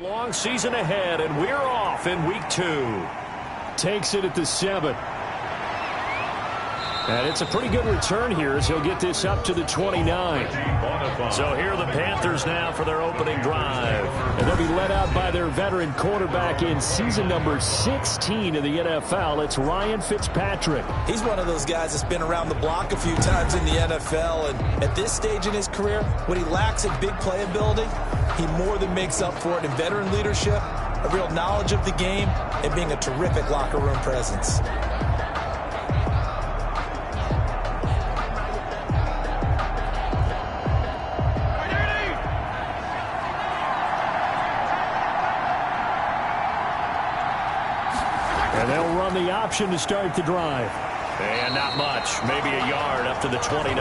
Long season ahead, and we're off in week 2. Takes it at the 7. And it's a pretty good return here as he'll get this up to the 29. So here are the Panthers now for their opening drive. And they'll be led out by their veteran quarterback in season number 16 of the NFL. It's Ryan Fitzpatrick. He's one of those guys that's been around the block a few times in the NFL. And at this stage in his career, what he lacks in big playability, he more than makes up for it in veteran leadership, a real knowledge of the game, and being a terrific locker room presence. And they'll run the option to start the drive. And not much. Maybe a yard up to the 29.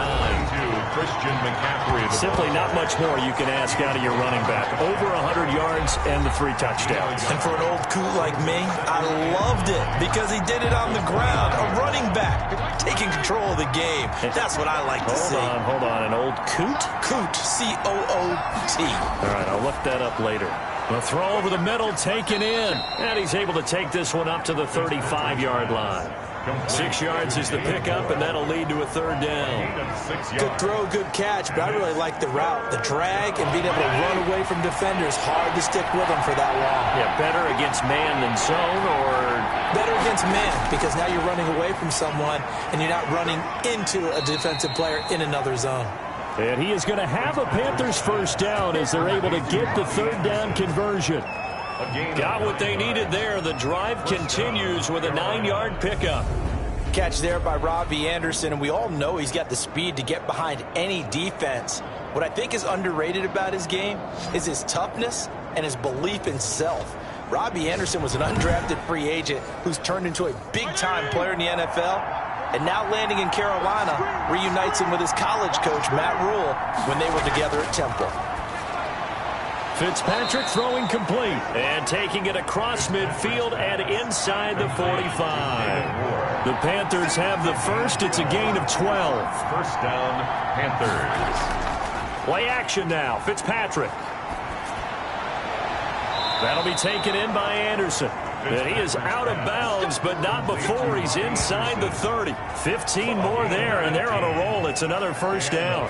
Christian McCaffrey. Simply not much more you can ask out of your running back. Over 100 yards and the 3 touchdowns. And for an old coot like me, I loved it because he did it on the ground. A running back taking control of the game. That's what I like to see. Hold on. An old coot? Coot. C-O-O-T. All right, I'll look that up later. The throw over the middle, taken in. And he's able to take this one up to the 35-yard line. 6 yards is the pickup, and that'll lead to a 3rd down. Good throw, good catch, but I really like the route. The drag and being able to run away from defenders, hard to stick with them for that long. Yeah, better against man than zone, or? Better against man, because now you're running away from someone, and you're not running into a defensive player in another zone. And he is going to have a Panthers 1st down as they're able to get the 3rd down conversion. Got what they needed there. The drive continues with a 9-yard pickup. Catch there by Robbie Anderson, and we all know he's got the speed to get behind any defense. What I think is underrated about his game is his toughness and his belief in self. Robbie Anderson was an undrafted free agent who's turned into a big-time player in the NFL, and now landing in Carolina reunites him with his college coach, Matt Rule, when they were together at Temple. Fitzpatrick throwing complete and taking it across midfield and inside the 45. The Panthers have the first. It's a gain of 12. 1st down, Panthers. Play action now. Fitzpatrick. That'll be taken in by Anderson. And he is out of bounds, but not before he's inside the 30. 15 more there, and they're on a roll. It's another 1st down.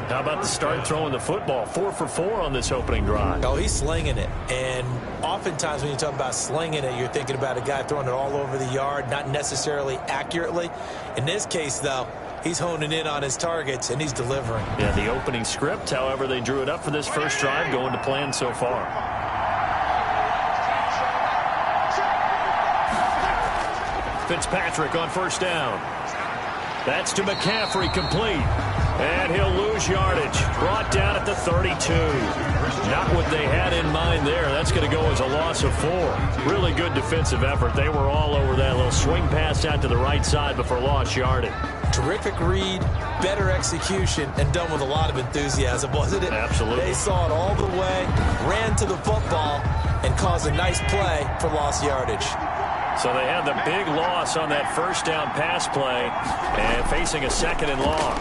How about the start throwing the football? 4 for 4 on this opening drive. Oh, he's slinging it. And oftentimes when you talk about slinging it, you're thinking about a guy throwing it all over the yard, not necessarily accurately. In this case, though, he's honing in on his targets, and he's delivering. Yeah, the opening script, however, they drew it up for this first drive, going to plan so far. Fitzpatrick on 1st down. That's to McCaffrey, complete. And he'll lose yardage. Brought down at the 32. Not what they had in mind there. That's going to go as a loss of 4. Really good defensive effort. They were all over that little swing pass out to the right side before lost yardage. Terrific read, better execution, and done with a lot of enthusiasm, wasn't it? Absolutely. They saw it all the way, ran to the football, and caused a nice play for lost yardage. So they had the big loss on that 1st down pass play and facing a 2nd and long.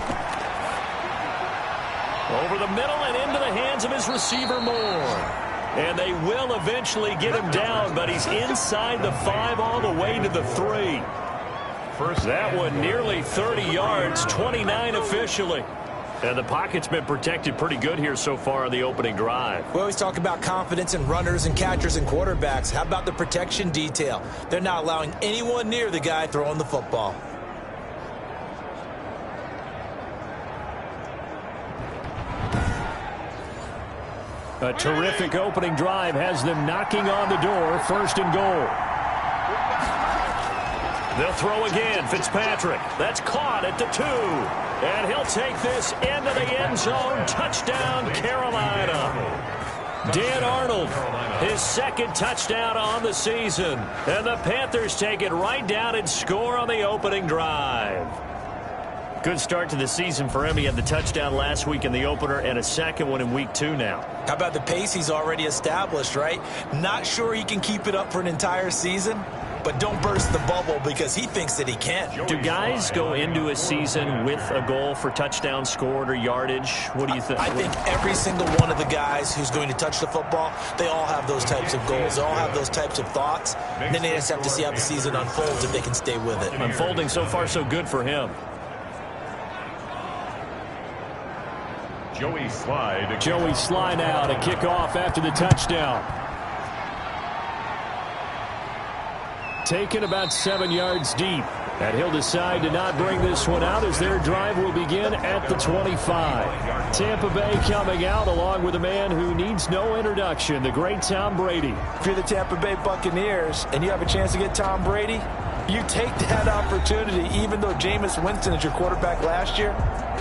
Over the middle and into the hands of his receiver Moore. And they will eventually get him down, but he's inside the 5 all the way to the 3. That one nearly 30 yards, 29 officially. And the pocket's been protected pretty good here so far on the opening drive. We always talk about confidence in runners and catchers and quarterbacks. How about the protection detail? They're not allowing anyone near the guy throwing the football. A terrific opening drive has them knocking on the door. 1st and goal. They'll throw again. Fitzpatrick. That's caught at the 2. And he'll take this into the end zone. Touchdown, Carolina. Dan Arnold, his 2nd touchdown on the season. And the Panthers take it right down and score on the opening drive. Good start to the season for him. He had the touchdown last week in the opener and a 2nd one in week 2 now. How about the pace he's already established, right? Not sure he can keep it up for an entire season, but don't burst the bubble because he thinks that he can. Do guys go into a season with a goal for touchdown scored or yardage? What do you think? I think every single one of the guys who's going to touch the football, they all have those types of goals. They all have those types of thoughts. And then they just have to see how the season unfolds if they can stay with it. Unfolding so far so good for him. Joey Slide. Joey Slide now to kick off after the touchdown. Taken about 7 yards deep. And he'll decide to not bring this one out as their drive will begin at the 25. Tampa Bay coming out along with a man who needs no introduction, the great Tom Brady. If you're the Tampa Bay Buccaneers and you have a chance to get Tom Brady, you take that opportunity, even though Jameis Winston is your quarterback last year,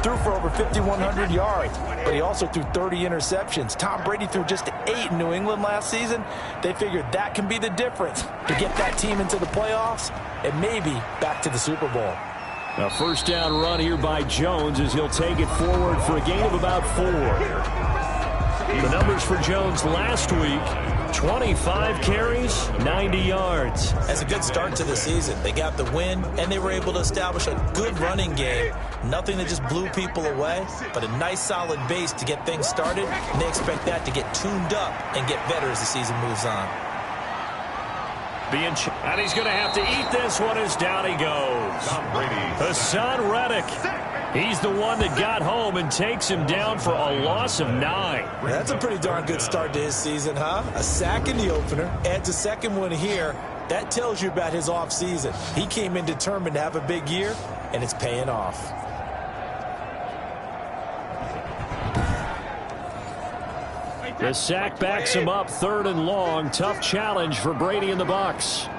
threw for over 5,100 yards, but he also threw 30 interceptions. Tom Brady threw just 8 in New England last season. They figured that can be the difference to get that team into the playoffs and maybe back to the Super Bowl. A first down run here by Jones as he'll take it forward for a gain of about 4. The numbers for Jones last week, 25 carries, 90 yards. That's a good start to the season. They got the win, and they were able to establish a good running game. Nothing that just blew people away, but a nice solid base to get things started, and they expect that to get tuned up and get better as the season moves on. And he's going to have to eat this one as down he goes. Hassan Reddick. He's the one that got home and takes him down for a loss of 9. That's a pretty darn good start to his season, huh? A sack in the opener, adds a second one here. That tells you about his offseason. He came in determined to have a big year, and it's paying off. The sack backs him up, 3rd and long. Tough challenge for Brady and the Bucs.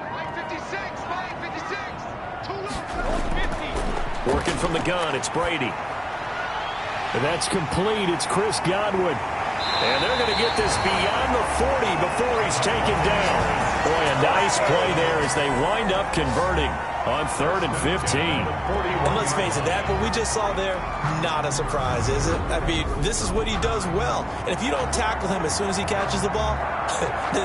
Working from the gun, it's Brady. And that's complete. It's Chris Godwin. And they're going to get this beyond the 40 before he's taken down. Boy, a nice play there as they wind up converting on 3rd and 15. And let's face it, that what we just saw there, not a surprise, is it? I mean, this is what he does well. And if you don't tackle him as soon as he catches the ball,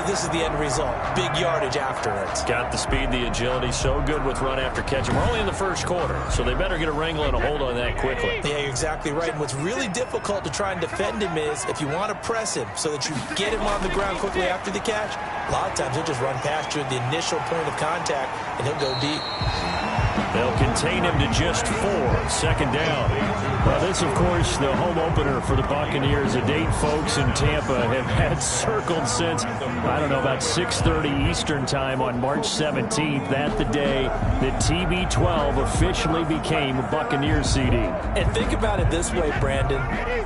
this is the end result. Big yardage after it. Got the speed, the agility, so good with run after catch. We're only in the first quarter, so they better get a wrangle and a hold on that quickly. Yeah, you're exactly right. And what's really difficult to try and defend him is if you want to press him so that you get him on the ground quickly after the catch, a lot of times he'll just run past you at the initial point of contact, and he'll go deep. They'll contain him to just 4. 2nd down. Well, this, of course, the home opener for the Buccaneers. The date folks in Tampa have had circled since, I don't know, about 6:30 Eastern time on March 17th. That the day that TB12 officially became Buccaneers CD. And think about it this way, Brandon.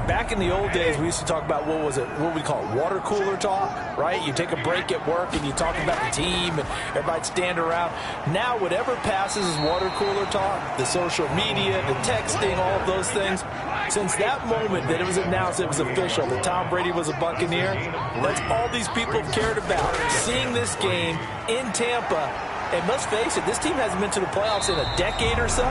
Back in the old days, we used to talk about what we call water cooler talk, right? You take a break at work and you talk about the team and everybody'd stand around. Now, whatever passes is water cooler talk, the social media, the texting, all of those things. Since that moment that it was announced it was official that Tom Brady was a Buccaneer, that's all these people have cared about. Seeing this game in Tampa, and let's face it, this team hasn't been to the playoffs in a decade or so.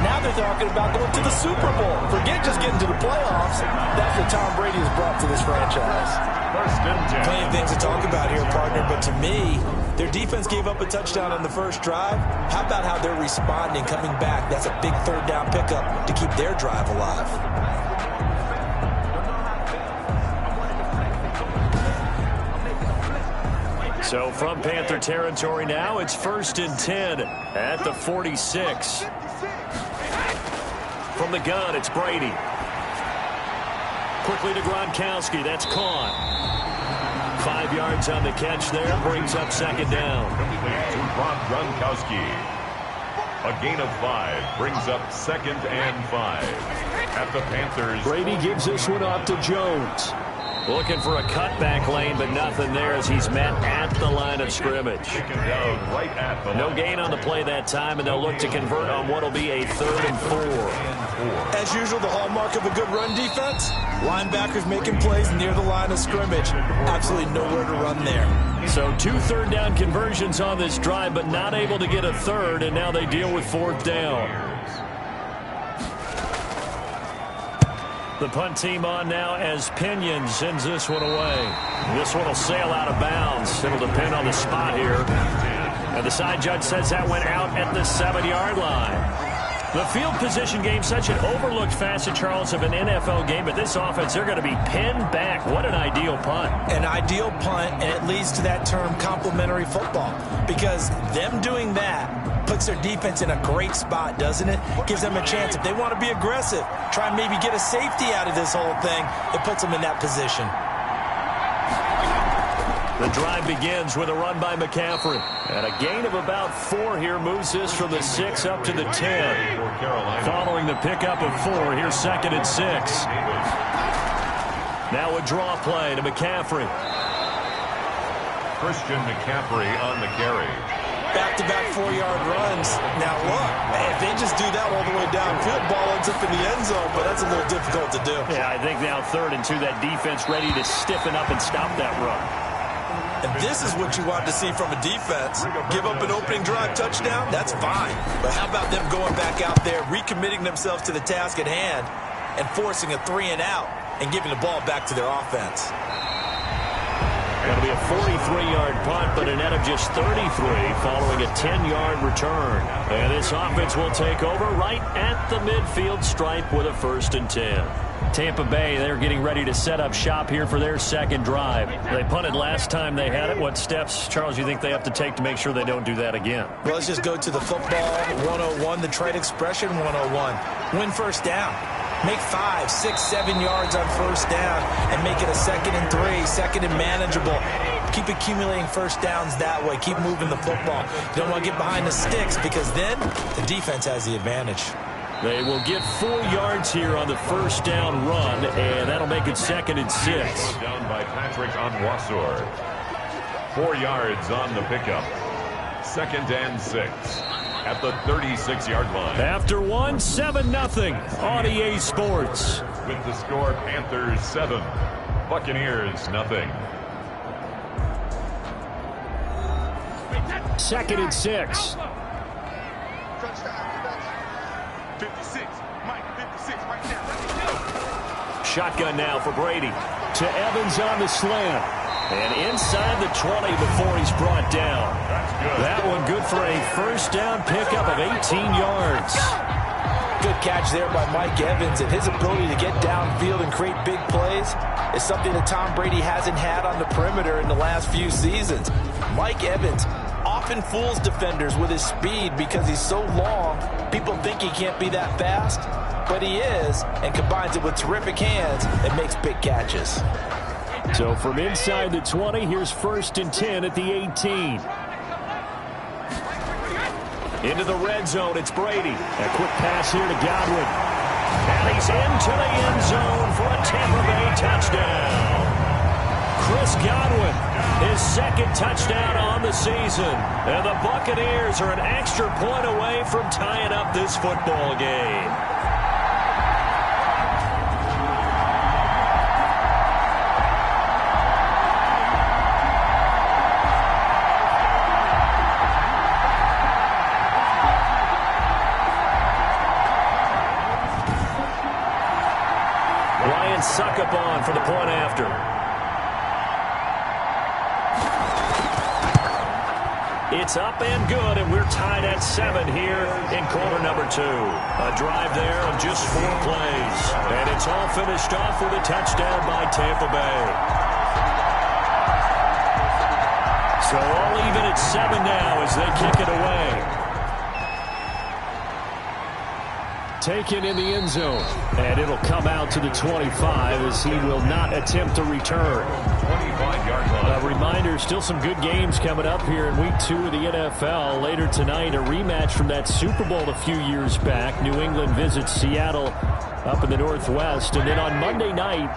Now they're talking about going to the Super Bowl. Forget just getting to the playoffs. That's what Tom Brady has brought to this franchise. Plenty of things to talk about here, partner, but to me, their defense gave up a touchdown on the first drive. How about how they're responding, coming back? That's a big 3rd down pickup to keep their drive alive. So from Panther territory now, it's 1st and 10 at the 46. From the gun, it's Brady. Quickly to Gronkowski. That's caught. 5 yards on the catch there. Brings up 2nd down. To Gronkowski. A gain of 5 brings up 2nd and 5 at the Panthers. Brady gives this one off to Jones. Looking for a cutback lane, but nothing there as he's met at the line of scrimmage. Down right at the no gain on the play that time, and they'll look to convert on what will be a 3rd and 4. As usual, the hallmark of a good run defense, linebackers making plays near the line of scrimmage. Absolutely nowhere to run there. So 2 3rd down conversions on this drive, but not able to get a 3rd, and now they deal with 4th down. The punt team on now as Pinion sends this one away. This one will sail out of bounds. It'll depend on the spot here. And the side judge says that went out at the 7-yard line. The field position game, such an overlooked facet, Charles, of an NFL game, but this offense, they're going to be pinned back. What an ideal punt. An ideal punt, and it leads to that term complementary football, because them doing that puts their defense in a great spot, doesn't it? Gives them a chance. If they want to be aggressive, try and maybe get a safety out of this whole thing, it puts them in that position. The drive begins with a run by McCaffrey. And a gain of about 4 here moves this from the 6 up to the 10. Following the pickup of 4, here's 2nd and 6. Now a draw play to McCaffrey. Christian McCaffrey on the carry. Back-to-back 4-yard runs. Now look, if they just do that all the way downfield, ball ends up in the end zone, but that's a little difficult to do. Yeah, I think now 3rd and 2, that defense ready to stiffen up and stop that run. And this is what you want to see from a defense. Give up an opening drive touchdown, that's fine. But how about them going back out there, recommitting themselves to the task at hand, and forcing a 3-and-out and giving the ball back to their offense. Going to be a 43-yard punt, but a net of just 33 following a 10-yard return. And this offense will take over right at the midfield stripe with a 1st and 10. Tampa Bay, they're getting ready to set up shop here for their 2nd drive. They punted last time they had it. What steps, Charles, you think they have to take to make sure they don't do that again? Well, let's just go to the football 101, the trade expression 101. Win first down. Make 5, 6, 7 yards on first down and make it a 2nd and 3, 2nd and manageable. Keep accumulating first downs that way. Keep moving the football. You don't want to get behind the sticks because then the defense has the advantage. They will get 4 yards here on the first down run, and that'll make it 2nd and 6. Down by Patrick on Wassor. 4 yards on the pickup. 2nd and 6 at the 36-yard line. After 1, 7-0 on EA Sports. With the score, Panthers 7, Buccaneers 0. 2nd and 6. 56, Mike, 56 right now. Shotgun now for Brady. To Evans on the slant. And inside the 20 before he's brought down. That's good. That one good for a first down pickup of 18 yards. Good catch there by Mike Evans, and his ability to get downfield and create big plays is something that Tom Brady hasn't had on the perimeter in the last few seasons. Mike Evans often fools defenders with his speed because he's so long. People think he can't be that fast, but he is, and combines it with terrific hands and makes big catches. So from inside the 20, here's 1st and 10 at the 18. Into the red zone, it's Brady. A quick pass here to Godwin. And he's into the end zone for a Tampa Bay touchdown. Chris Godwin, his 2nd touchdown on the season. And the Buccaneers are an extra point away from tying up this football game. Suck up on for the point after. It's up and good, and we're tied at 7 here in quarter number 2. A drive there of just 4 plays. And it's all finished off with a touchdown by Tampa Bay. So all even at 7 now as they kick it away. Taken in the end zone, and it'll come out to the 25 as he will not attempt to return. 25-yard line. A reminder, still some good games coming up here in week 2 of the NFL. Later tonight, a rematch from that Super Bowl a few years back. New England visits Seattle up in the Northwest. And then on Monday night,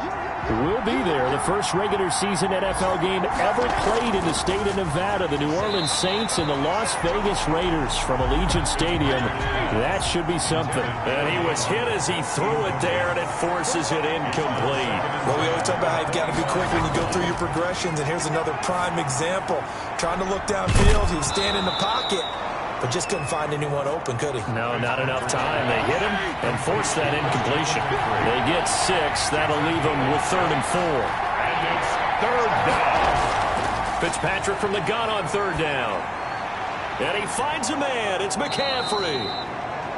we'll be there. The first regular season NFL game ever played in the state of Nevada. The New Orleans Saints and the Las Vegas Raiders from Allegiant Stadium. That should be something. And he was hit as he threw it there, and it forces it incomplete. Well, we always talk about how you've got to be quick when you go through your progressions, and here's another prime example. Trying to look downfield, he was standing in the pocket, but just couldn't find anyone open, could he? No, not enough time. They hit him and forced that incompletion. They get 6. That'll leave them with 3rd and 4. And it's 3rd down. Fitzpatrick from the gun on 3rd down. And he finds a man. It's McCaffrey.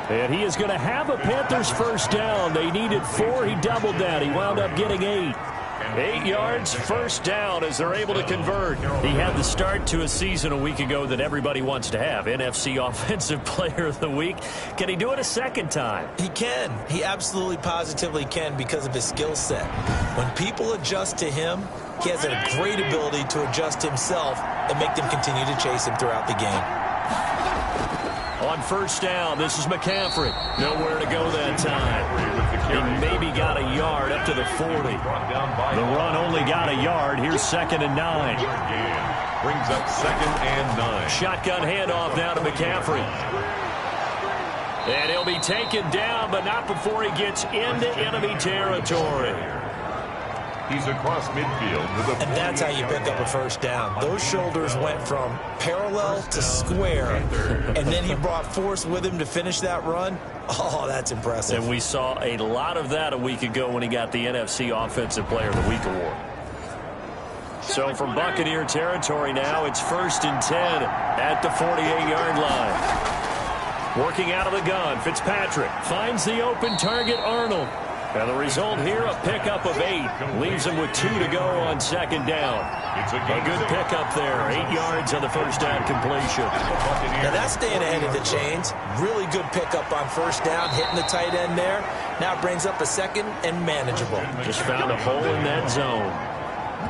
And he is going to have a Panthers first down. They needed 4. He doubled that. He wound up getting 8. 8 yards, first down as they're able to convert. He had the start to a season a week ago that everybody wants to have. NFC Offensive Player of the Week. Can he do it a second time? He can. He absolutely positively can because of his skill set. When people adjust to him, he has a great ability to adjust himself and make them continue to chase him throughout the game. On first down, this is McCaffrey. Nowhere to go that time. He maybe got a yard up to the 40. The run only got a yard. Here's 2nd and 9. Brings up 2nd and 9. Shotgun handoff now to McCaffrey. And he'll be taken down, but not before he gets into enemy territory. He's across midfield with a And that's how you pick up a first down. Those shoulders went from parallel to square, and then he brought force with him to finish that run. Oh, that's impressive. And we saw a lot of that a week ago when he got the NFC Offensive Player of the Week award. So from Buccaneer territory now, it's 1st and 10 at the 48-yard line. Working out of the gun, Fitzpatrick finds the open target, Arnold. And the result here, a pickup of 8. Leaves him with 2 to go on 2nd down. A good pickup there. 8 yards on the first down completion. Now that's staying ahead of the chains. Really good pickup on first down, hitting the tight end there. Now brings up a 2nd and manageable. Just found a hole in that zone.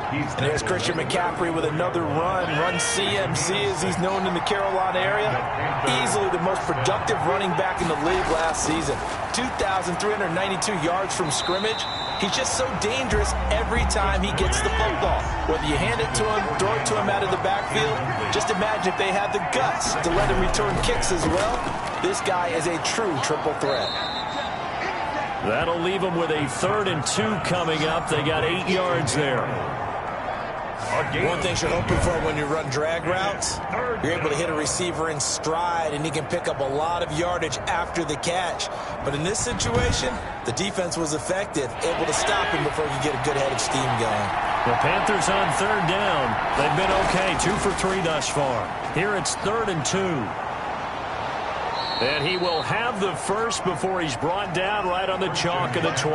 And there's Christian McCaffrey with another run CMC as he's known in the Carolina area. Easily the most productive running back in the league last season. 2,392 yards from scrimmage. He's just so dangerous every time he gets the football. Whether you hand it to him, throw it to him out of the backfield, just imagine if they had the guts to let him return kicks as well. This guy is a true triple threat. That'll leave them with a 3rd and 2 coming up. They got 8 yards there. One thing you're hoping for when you run drag routes, you're able to hit a receiver in stride, and he can pick up a lot of yardage after the catch. But in this situation, the defense was effective, able to stop him before he could get a good head of steam going. The Panthers on 3rd down. They've been okay, 2 for 3 thus far. Here it's 3rd and 2. And he will have the first before he's brought down right on the chalk of the 20.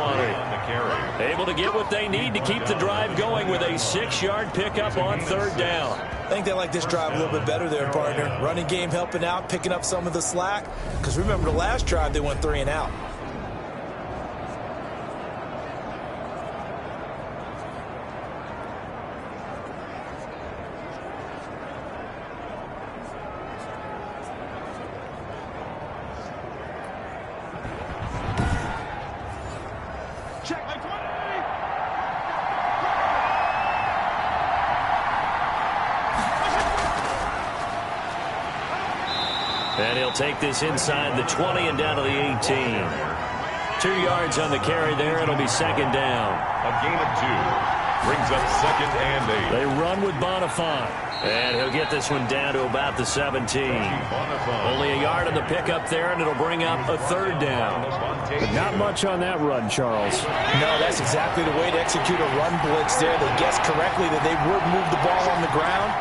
Able to get what they need to keep the drive going with a 6-yard pickup on 3rd down. I think they like this drive a little bit better there, partner. Running game helping out, picking up some of the slack. Because remember the last drive, they went 3 and out. And he'll take this inside the 20 and down to the 18. 2 yards on the carry there. It'll be 2nd down. A gain of 2. Brings up 2nd and 8. They run with Bonifant. And he'll get this one down to about the 17. Only a yard on the pickup there, and it'll bring up a 3rd down. But not much on that run, Charles. No, that's exactly the way to execute a run blitz there. They guessed correctly that they would move the ball on the ground,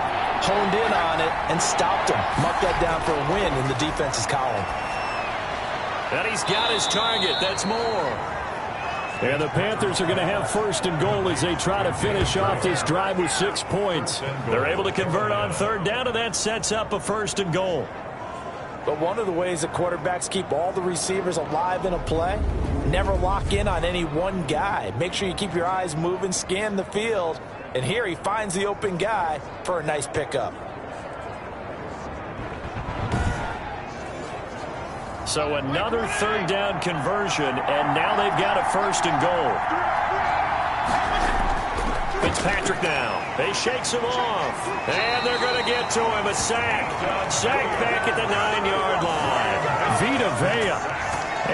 honed in on it, and stopped them. Marked that down for a win in the defense's column. And he's got his target. That's more. And the Panthers are going to have 1st and goal as they try to finish off this drive with 6 points. They're able to convert on 3rd down, and that sets up a 1st and goal. But one of the ways that quarterbacks keep all the receivers alive in a play, never lock in on any one guy. Make sure you keep your eyes moving, scan the field. And here he finds the open guy for a nice pickup. So another 3rd down conversion, and now they've got a 1st and goal. Fitzpatrick now. He shakes him off, and they're going to get to him. A sack. Sack back at the 9-yard line. Vita Vea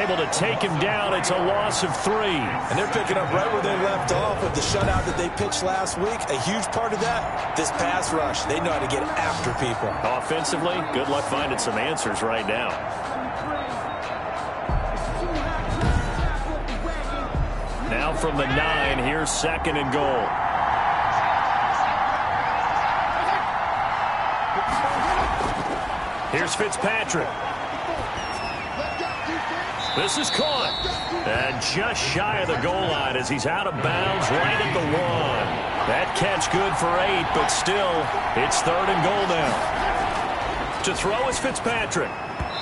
able to take him down. It's a loss of 3. And they're picking up right where they left off with the shutout that they pitched last week. A huge part of that, this pass rush. They know how to get after people. Offensively, good luck finding some answers right now. Now from the 9, here's 2nd and goal. Here's Fitzpatrick. This is caught. And just shy of the goal line as he's out of bounds right at the 1. That catch good for 8, but still, it's 3rd and goal now. To throw is Fitzpatrick.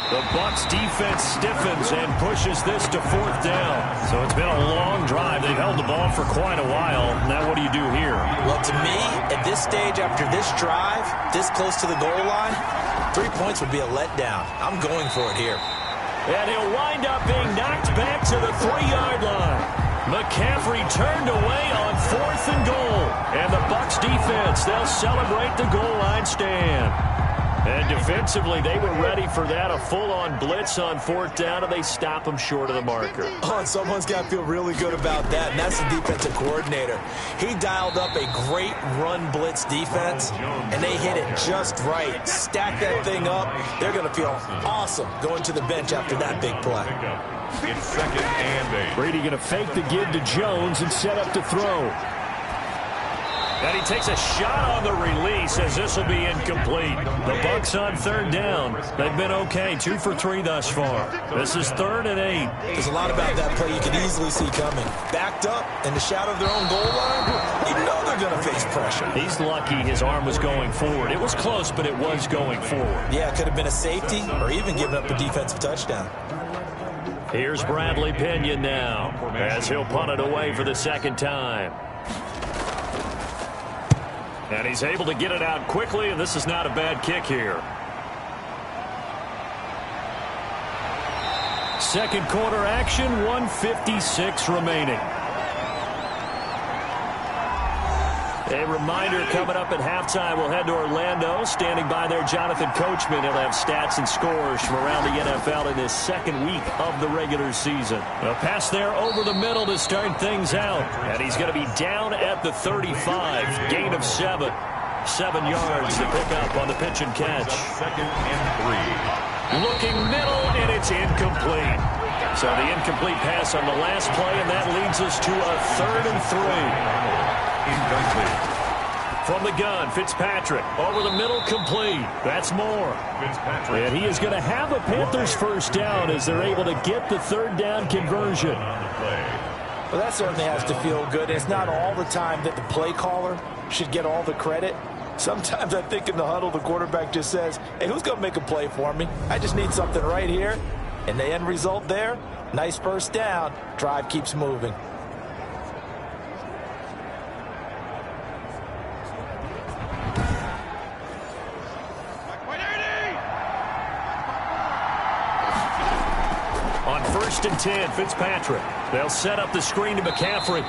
The Bucs defense stiffens and pushes this to 4th down. So it's been a long drive. They've held the ball for quite a while. Now what do you do here? Well, to me, at this stage, after this drive, this close to the goal line, 3 points would be a letdown. I'm going for it here. And he'll wind up being knocked back to the 3-yard line. McCaffrey turned away on 4th and goal. And the Bucs defense, they'll celebrate the goal line stand. And defensively, they were ready for that, a full-on blitz on 4th down, and they stop them short of the marker. Oh, and someone's got to feel really good about that, and that's the defensive coordinator. He dialed up a great run blitz defense, and they hit it just right. Stack that thing up. They're going to feel awesome going to the bench after that big play. It's 2nd and 8. Brady going to fake the give to Jones and set up to throw. And he takes a shot on the release as this will be incomplete. The Bucs on 3rd down. They've been okay, 2 for 3 thus far. This is 3rd and 8. There's a lot about that play you can easily see coming. Backed up in the shadow of their own goal line, you know they're going to face pressure. He's lucky his arm was going forward. It was close, but it was going forward. Yeah, it could have been a safety or even given up a defensive touchdown. Here's Bradley Pinion now as he'll punt it away for the 2nd time. And he's able to get it out quickly, and this is not a bad kick here. 2nd quarter action, 1:56 remaining. A reminder coming up at halftime, we'll head to Orlando. Standing by there, Jonathan Coachman. He'll have stats and scores from around the NFL in his 2nd week of the regular season. A pass there over the middle to start things out. And he's going to be down at the 35. Gain of 7. 7 yards to pick up on the pitch and catch. 2nd and 3. Looking middle, and it's incomplete. So the incomplete pass on the last play, and that leads us to a 3rd and 3. Incomplete. From the gun, Fitzpatrick over the middle, complete. That's more. Fitzpatrick. And he is going to have a Panthers 1st down as they're able to get the 3rd down conversion. Well, that certainly has to feel good. It's not all the time that the play caller should get all the credit. Sometimes I think in the huddle, the quarterback just says, hey, who's going to make a play for me? I just need something right here. And the end result there, nice 1st down. Drive keeps moving. On 1st and 10, Fitzpatrick. They'll set up the screen to McCaffrey.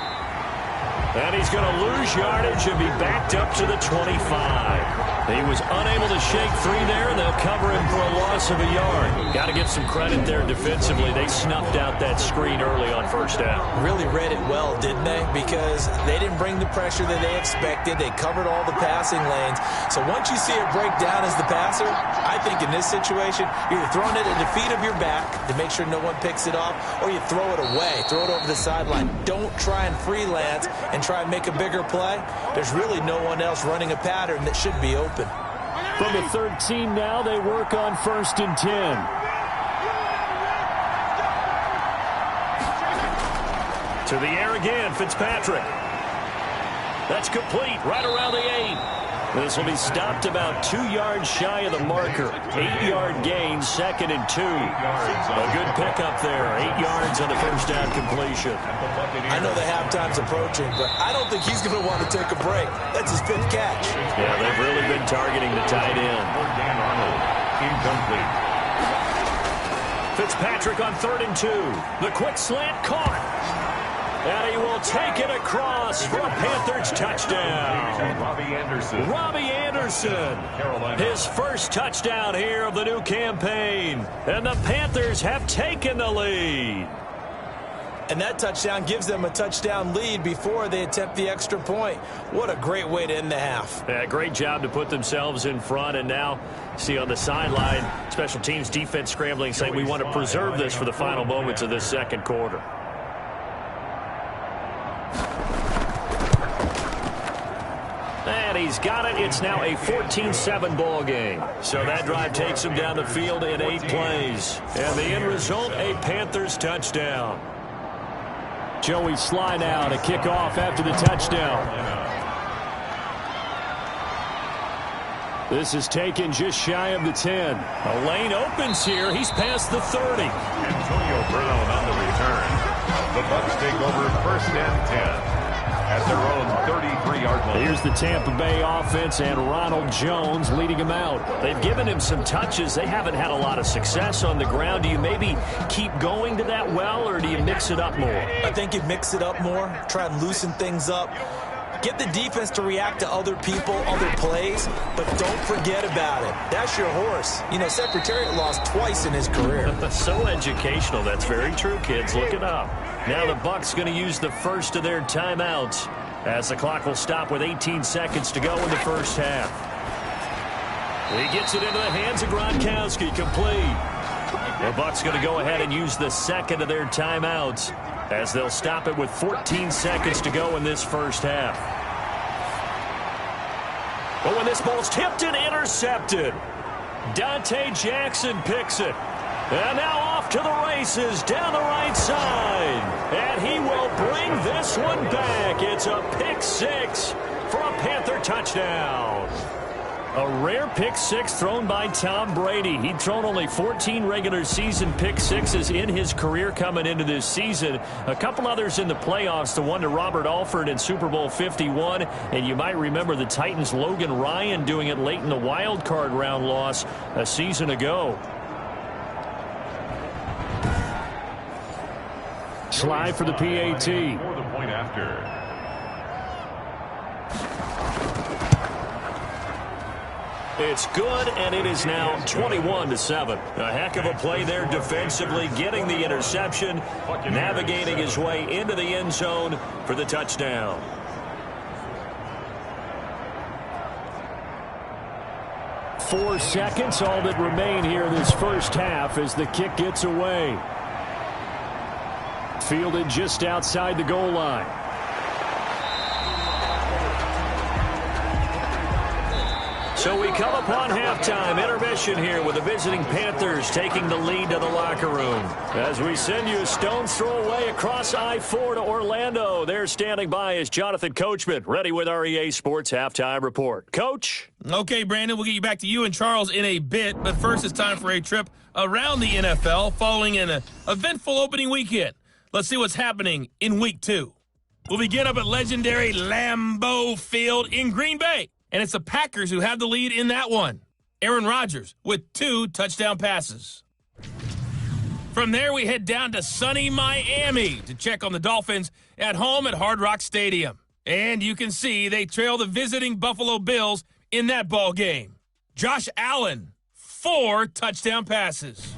And he's going to lose yardage and be backed up to the 25. He was unable to shake 3 there, and they'll cover him for a loss of a yard. Got to give some credit there defensively. They snuffed out that screen early on 1st down. Really read it well, didn't they? Because they didn't bring the pressure that they expected. They covered all the passing lanes. So once you see it break down as the passer, I think in this situation, you're either throwing it at the feet of your back to make sure no one picks it off, or you throw it away, throw it over the sideline. Don't try and freelance and try and make a bigger play. There's really no one else running a pattern that should be open. From the 13 now, they work on 1st and 10. To the air again, Fitzpatrick. That's complete, right around the 8. This will be stopped about 2 yards shy of the marker. 8-yard gain, 2nd and 2. A good pickup there, 8 yards on the 1st down completion. I know the halftime's approaching, but I don't think he's going to want to take a break. That's his 5th catch. Yeah, they've really been targeting the tight end. Incomplete. Fitzpatrick on 3rd and 2. The quick slant caught. And he will take it across for a Panthers touchdown. Robbie Anderson. His 1st touchdown here of the new campaign. And the Panthers have taken the lead. And that touchdown gives them a touchdown lead before they attempt the extra point. What a great way to end the half. Yeah, great job to put themselves in front. And now, see on the sideline, special teams defense scrambling, saying we want to preserve this for the final moments of this 2nd quarter. And And he's got it. It's now a 14-7 ball game. So that drive takes him down the field in 8 plays. And the end result, a Panthers touchdown. Joey Sly now to kick off after the touchdown. This is taken just shy of the 10. A lane opens here. He's past the 30. Antonio Brown on the return. The Bucs take over 1st and 10 at their own 33-yard line. Here's the Tampa Bay offense and Ronald Jones leading him out. They've given him some touches. They haven't had a lot of success on the ground. Do you maybe keep going to that well, or do you mix it up more? I think you mix it up more, try and loosen things up. Get the defense to react to other people, other plays, but don't forget about it. That's your horse. You know, Secretariat lost twice in his career. So educational. That's very true, kids. Look it up. Now the Bucs going to use the first of their timeouts as the clock will stop with 18 seconds to go in the first half. He gets it into the hands of Gronkowski, complete. The Bucs going to go ahead and use the second of their timeouts as they'll stop it with 14 seconds to go in this first half. But when this ball's tipped and intercepted, Dante Jackson picks it. And now off to the races down the right side. And he will bring this one back. It's a pick six for a Panther touchdown. A rare pick six thrown by Tom Brady. He'd thrown only 14 regular season pick sixes in his career coming into this season. A couple others in the playoffs, the one to Robert Alford in Super Bowl 51. And you might remember the Titans' Logan Ryan doing it late in the wild card round loss a season ago. Slide for the PAT. For the point after. It's good, and it is now 21-7. A heck of a play there defensively, getting the interception, navigating his way into the end zone for the touchdown. Four seconds, all that remain here in this first half as the kick gets away. Fielded just outside the goal line. So we come upon halftime intermission here with the visiting Panthers taking the lead to the locker room. As we send you a stone's throw away across I-4 to Orlando. There standing by is Jonathan Coachman, ready with our EA Sports Halftime Report. Coach? Okay, Brandon, we'll get you back to you and Charles in a bit. But first, it's time for a trip around the NFL following an eventful opening weekend. Let's see what's happening in Week 2. We'll begin up at legendary Lambeau Field in Green Bay. And it's the Packers who have the lead in that one. Aaron Rodgers with 2 touchdown passes. From there, we head down to sunny Miami to check on the Dolphins at home at Hard Rock Stadium. And you can see they trail the visiting Buffalo Bills in that ball game. Josh Allen, 4 touchdown passes.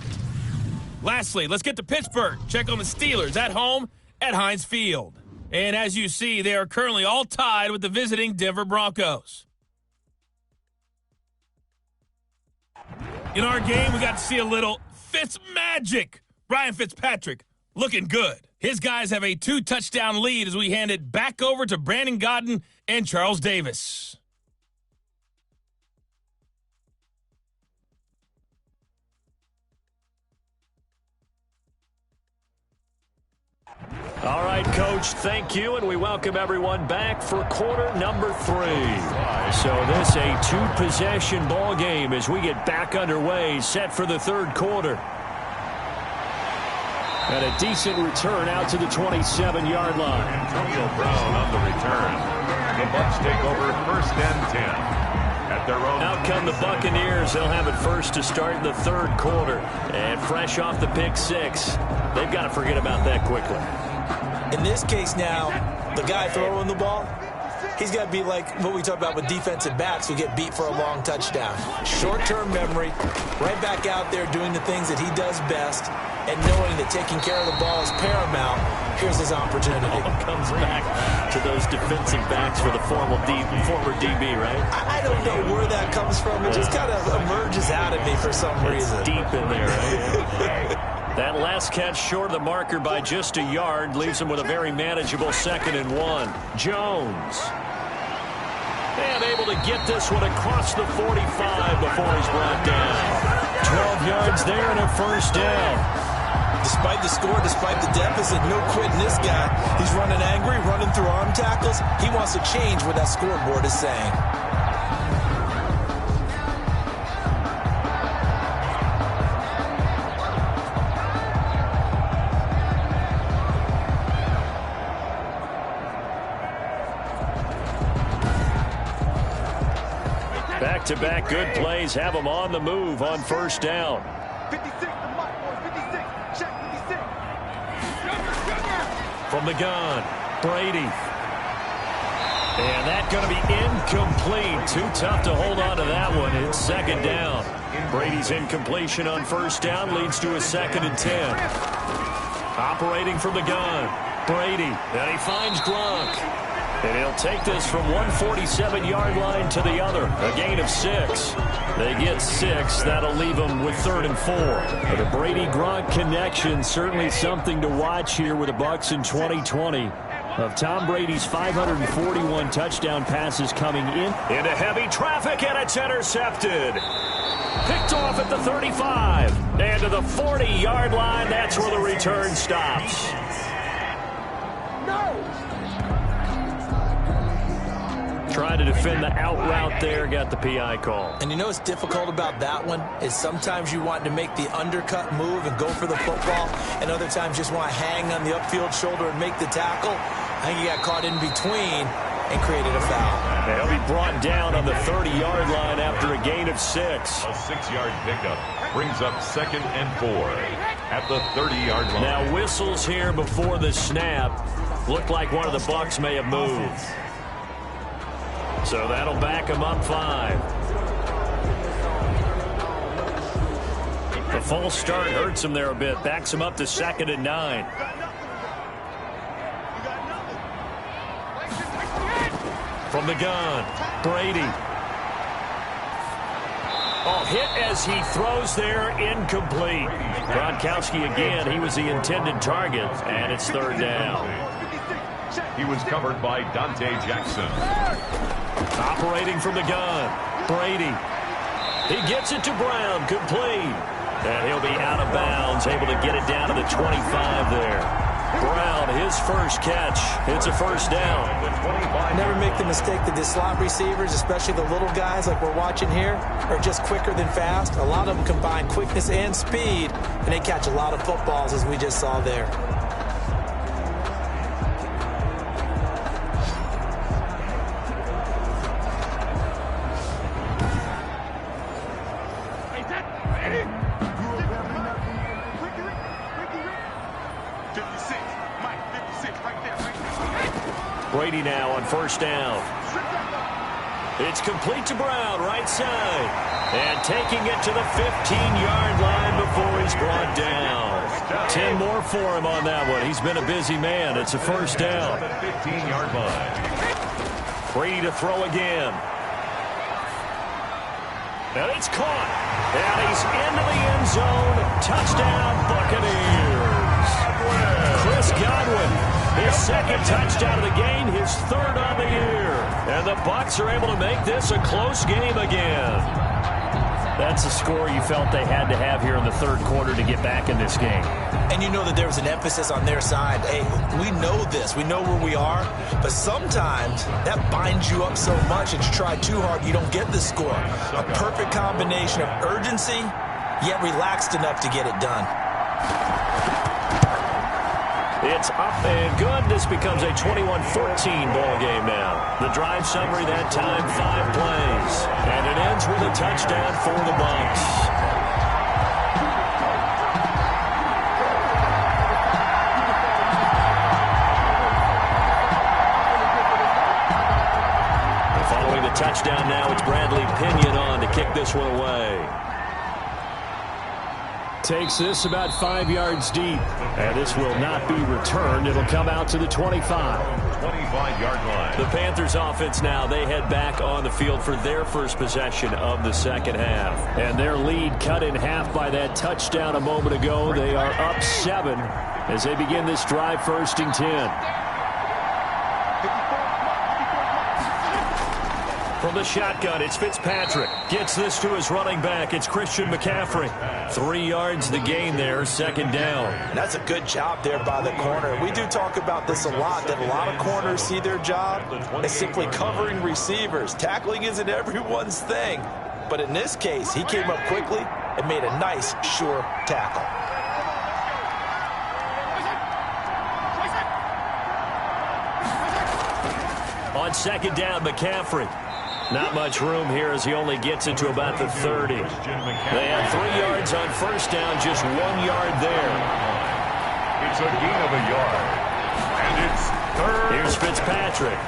Lastly, let's get to Pittsburgh. Check on the Steelers at home at Heinz Field. And as you see, they are currently all tied with the visiting Denver Broncos. In our game, we got to see a little Fitz magic. Ryan Fitzpatrick looking good. His guys have a 2-touchdown lead as we hand it back over to Brandon Godden and Charles Davis. All right, Coach, thank you, and we welcome everyone back for quarter number 3. So this a 2-possession ball game as we get back underway, set for the third quarter. And a decent return out to the 27-yard line. Antonio Brown on the return. The Bucs take over 1st and 10 at their own. Out come the Buccaneers. They'll have it first to start the third quarter. And fresh off the pick 6, they've got to forget about that quickly. In this case now, the guy throwing the ball, he's got to be like what we talk about with defensive backs who get beat for a long touchdown. Short-term memory, right back out there doing the things that he does best, and knowing that taking care of the ball is paramount. Here's his opportunity. All comes back to those defensive backs for the former DB, right? I don't know where that comes from. It just kind of emerges out of me for some reason. It's deep in there, right? That last catch short of the marker by just a yard leaves him with a very manageable 2nd and 1. Jones. And unable to get this one across the 45 before he's brought down. 12 yards there and a first down. Despite the score, despite the deficit, no quitting this guy. He's running angry, running through arm tackles. He wants to change what that scoreboard is saying. Back-to-back good plays have him on the move on first down. 56, the mark, boys, 56. Check 56. From the gun, Brady. And that's going to be incomplete. Too tough to hold on to that one. It's second down. Brady's incompletion on first down leads to a 2nd and 10. Operating from the gun, Brady. And he finds Gronk. And he'll take this from 147-yard line to the other. A gain of 6. They get 6. That'll leave them with 3rd and 4. The Brady-Gronk connection, certainly something to watch here with the Bucs in 2020. Of Tom Brady's 541 touchdown passes coming in. Into heavy traffic, and it's intercepted. Picked off at the 35. And to the 40-yard line, that's where the return stops. Trying to defend the out route there, got the PI call. And you know what's difficult about that one is sometimes you want to make the undercut move and go for the football, and other times just want to hang on the upfield shoulder and make the tackle. I think he got caught in between and created a foul. He'll be brought down on the 30-yard line after a gain of 6. A 6-yard pickup brings up 2nd and 4 at the 30-yard line. Now whistles here before the snap. Looked like one of the Bucs may have moved. So that'll back him up 5. The false start hurts him there a bit. Backs him up to 2nd and 9. From the gun, Brady. Oh, hit as he throws there, incomplete. Gronkowski again, he was the intended target, and it's 3rd down. He was covered by Dante Jackson. Operating from the gun, Brady. He gets it to Brown, complete. And he'll be out of bounds, able to get it down to the 25 there. Brown, his first catch. It's a first down. Never make the mistake that the slot receivers, especially the little guys like we're watching here, are just quicker than fast. A lot of them combine quickness and speed, and they catch a lot of footballs, as we just saw there. Brady now on first down. It's complete to Brown, right side. And taking it to the 15-yard line before he's brought down. 10 more for him on that one. He's been a busy man. It's a first down. 15-yard line. Brady to throw again. And it's caught. And he's into the end zone. Touchdown, Buccaneers. Chris Godwin, his 2nd touchdown of the game, his 3rd on the year. And the Bucs are able to make this a close game again. That's a score you felt they had to have here in the 3rd quarter to get back in this game. And you know that there was an emphasis on their side. Hey, we know this. We know where we are. But sometimes that binds you up so much that you try too hard, you don't get the score. A perfect combination of urgency, yet relaxed enough to get it done. It's up and good. This becomes a 21-14 ball game now. The drive summary that time, 5 plays. And it ends with a touchdown for the Bucs. And following the touchdown now, it's Bradley Pinion on to kick this one away. Takes this about 5 yards deep. And this will not be returned. It'll come out to the 25. 25-yard line. The Panthers offense now, they head back on the field for their first possession of the second half. And their lead cut in half by that touchdown a moment ago. They are up 7 as they begin this drive, 1st and 10. From the shotgun, it's Fitzpatrick. Gets this to his running back. It's Christian McCaffrey. 3 yards the gain there, second down. And that's a good job there by the corner. We do talk about this a lot, that a lot of corners see their job as simply covering receivers. Tackling isn't everyone's thing. But in this case, he came up quickly and made a nice, sure tackle. On second down, McCaffrey. Not much room here as he only gets it to about the 30. They had 3 yards on first down, just 1 yard there. It's a gain of a yard. And it's third. Here's Fitzpatrick.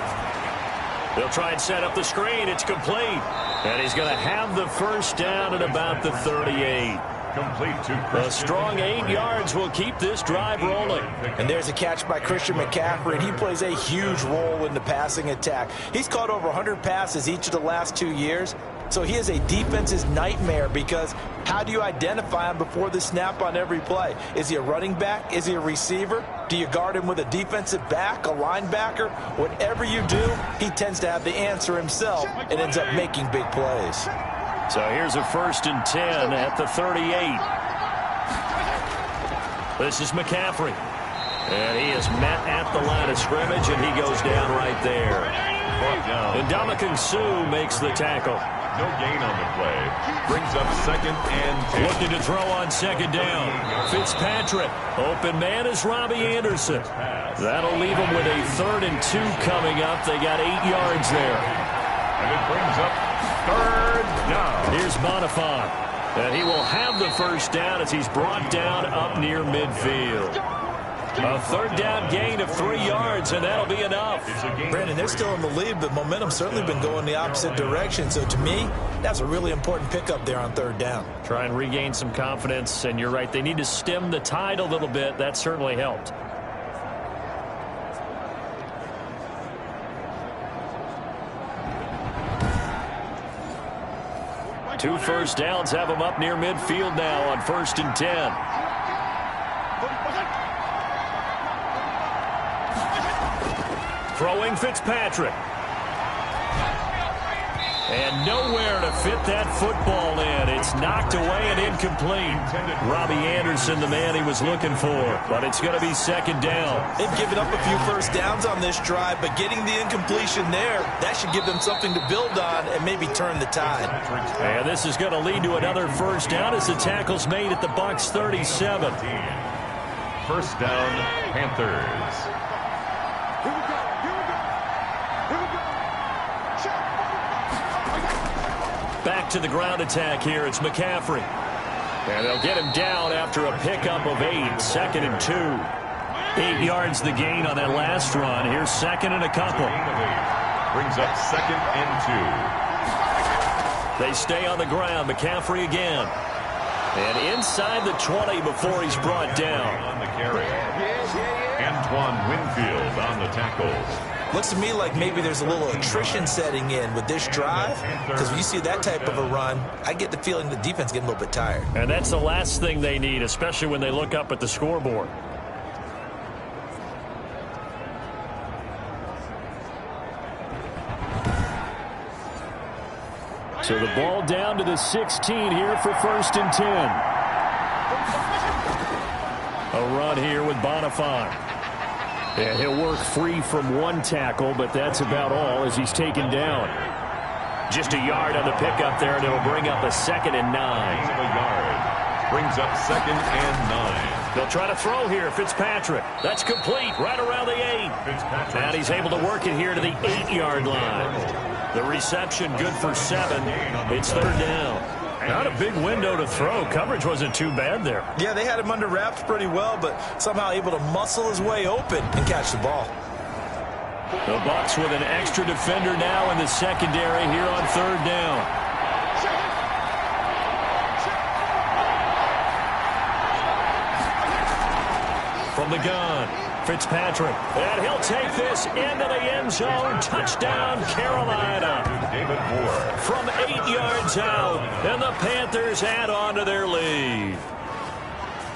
They'll try and set up the screen. It's complete. And he's going to have the first down at about the 38. Complete to A Christian strong 8 yards will keep this drive rolling. And there's a catch by Christian McCaffrey, and he plays a huge role in the passing attack. He's caught over 100 passes each of the last 2 years, so he is a defense's nightmare because how do you identify him before the snap on every play? Is he a running back? Is he a receiver? Do you guard him with a defensive back, a linebacker? Whatever you do, he tends to have the answer himself and ends up making big plays. So here's a 1st and 10 at the 38. This is McCaffrey. And he is met at the line of scrimmage, and he goes down right there. And Ndamukong Suh makes the tackle. No gain on the play. Brings up 2nd and 10. Looking to throw on second down. Fitzpatrick. Open man is Robbie Anderson. That'll leave him with a 3rd and 2 coming up. They got 8 yards there. And it brings up 3rd down. Here's Bonifant. And he will have the first down as he's brought down up near midfield. A 3rd down gain of 3 yards, and that'll be enough. Brandon, they're still in the lead, but momentum's certainly been going the opposite direction. So to me, that's a really important pickup there on 3rd down. Try and regain some confidence, and you're right. They need to stem the tide a little bit. That certainly helped. Two first downs have them up near midfield now on 1st and 10. Throwing Fitzpatrick. And nowhere to fit that football in. It's knocked away and incomplete. Robbie Anderson, the man he was looking for. But it's going to be 2nd down. They've given up a few first downs on this drive, but getting the incompletion there, that should give them something to build on and maybe turn the tide. And this is going to lead to another first down as the tackle's made at the Bucs 37. 1st down, Panthers. Back to the ground attack here. It's McCaffrey. And they'll get him down after a pickup of 8. 2nd and 2. 8 yards the gain on that last run. Here's 2nd and a couple. Brings up 2nd and 2. They stay on the ground. McCaffrey again. And inside the 20 before he's brought down. On the carry. Antoine Winfield on the tackle. Looks to me like maybe there's a little attrition setting in with this drive, because when you see that type of a run, I get the feeling the defense getting a little bit tired. And that's the last thing they need, especially when they look up at the scoreboard. So the ball down to the 16 here for 1st and 10. A run here with Bonifant. And he'll work free from one tackle, but that's about all as he's taken down. Just a yard on the pickup there, and it'll bring up a 2nd and 9. A yard. Brings up 2nd and 9. They'll try to throw here. Fitzpatrick. That's complete right around the 8. And he's able to work it here to the 8-yard line. The reception good for 7. It's 3rd down. Not a big window to throw. Coverage wasn't too bad there. Yeah, they had him under wraps pretty well, but somehow able to muscle his way open and catch the ball. The Bucs with an extra defender now in the secondary here on 3rd down. From the gun, Fitzpatrick. And he'll take this into the end zone. Touchdown, Carolina. David Moore. From 8 yards out, and the Panthers add on to their lead.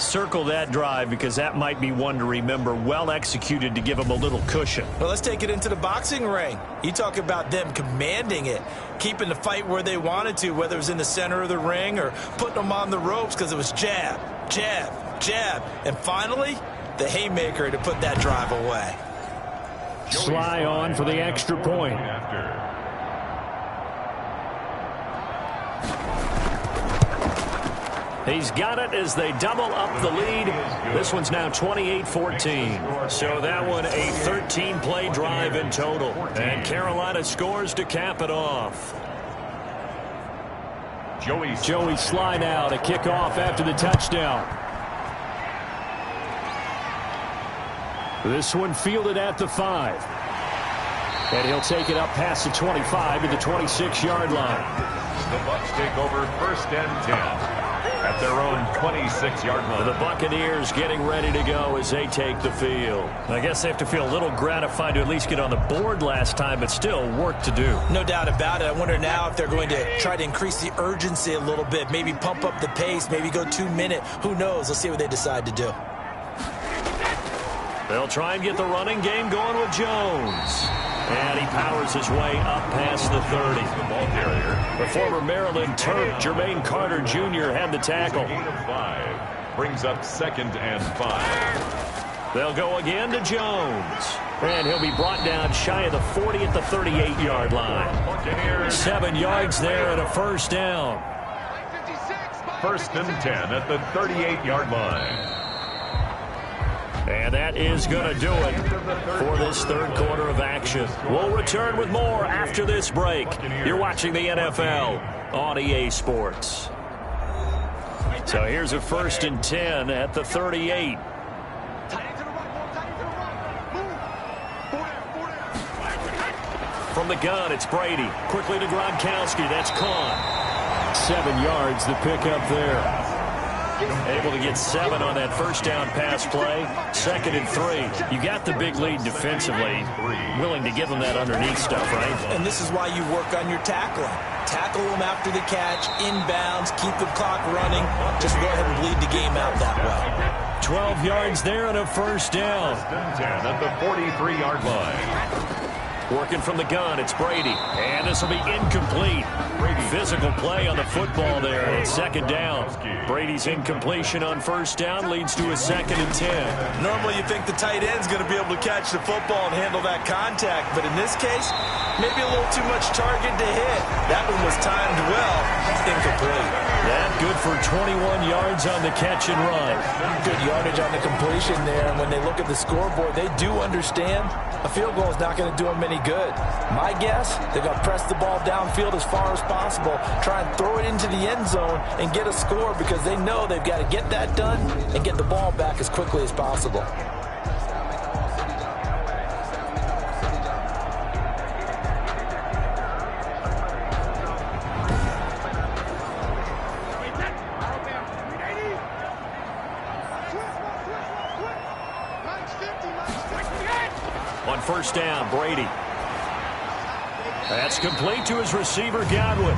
Circle that drive because that might be one to remember. Well executed to give him a little cushion. Well, let's take it into the boxing ring. You talk about them commanding it, keeping the fight where they wanted to, whether it was in the center of the ring or putting them on the ropes because it was jab, jab, jab. And finally, the haymaker to put that drive away. Sly on for the extra point. He's got it as they double up the lead. This one's now 28-14. So that one a 13-play drive in total. And Carolina scores to cap it off. Joey Sly now to kick off after the touchdown. This one fielded at the 5. And he'll take it up past the 25 to the 26-yard line. The Bucs take over 1st and 10. At their own 26-yard line. The Buccaneers getting ready to go as they take the field. I guess they have to feel a little gratified to at least get on the board last time, but still work to do. No doubt about it. I wonder now if they're going to try to increase the urgency a little bit, maybe pump up the pace, maybe go 2-minute. Who knows? Let's see what they decide to do. They'll try and get the running game going with Jones. And he powers his way up past the 30. The ball carrier. The former Maryland Terp, Jermaine Carter Jr. had the tackle. 8 of 5. Brings up 2nd and 5. They'll go again to Jones. And he'll be brought down shy of the 40 at the 38-yard line. 7 yards there and a first down. 1st and 10 at the 38-yard line. And that is going to do it for this third quarter of action. We'll return with more after this break. You're watching the NFL on EA Sports. So here's a 1st and 10 at the 38. From the gun, it's Brady. Quickly to Gronkowski. That's caught. 7 yards, the pickup there. Able to get 7 on that first down pass play. 2nd and 3. You got the big lead defensively. Willing to give them that underneath stuff, right? And this is why you work on your tackling. Tackle them after the catch, inbounds, keep the clock running. Just go ahead and bleed the game out that way. 12 yards there and a first down. 10 at the 43-yard line. Working from the gun, it's Brady. And this will be incomplete. Physical play on the football there. And 2nd down. Brady's incompletion on first down leads to a 2nd and 10. Normally you think the tight end's going to be able to catch the football and handle that contact. But in this case, maybe a little too much target to hit. That one was timed well. Incomplete. That good for 21 yards on the catch and run. Good yardage on the completion there. And when they look at the scoreboard, they do understand a field goal is not going to do them any good. My guess, they're going to press the ball downfield as far as possible, try and throw it into the end zone and get a score because they know they've got to get that done and get the ball back as quickly as possible. On first down, Brady. That's complete to his receiver, Godwin.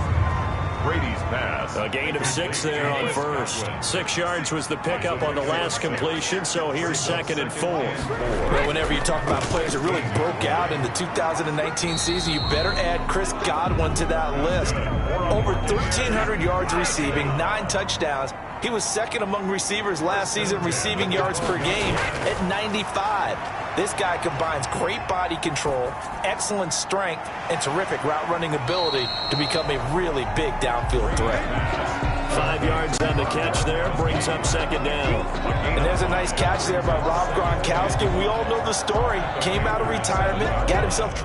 Brady's pass. A gain of 6 there on first. 6 yards was the pickup on the last completion, so here's 2nd and 4. Well, whenever you talk about players that really broke out in the 2019 season, you better add Chris Godwin to that list. Over 1,300 yards receiving, 9 touchdowns. He was 2nd among receivers last season receiving yards per game at 95. This guy combines great body control, excellent strength, and terrific route running ability to become a really big downfield threat. 5 yards on the catch there, brings up 2nd down. And there's a nice catch there by Rob Gronkowski. We all know the story. Came out of retirement, got himself...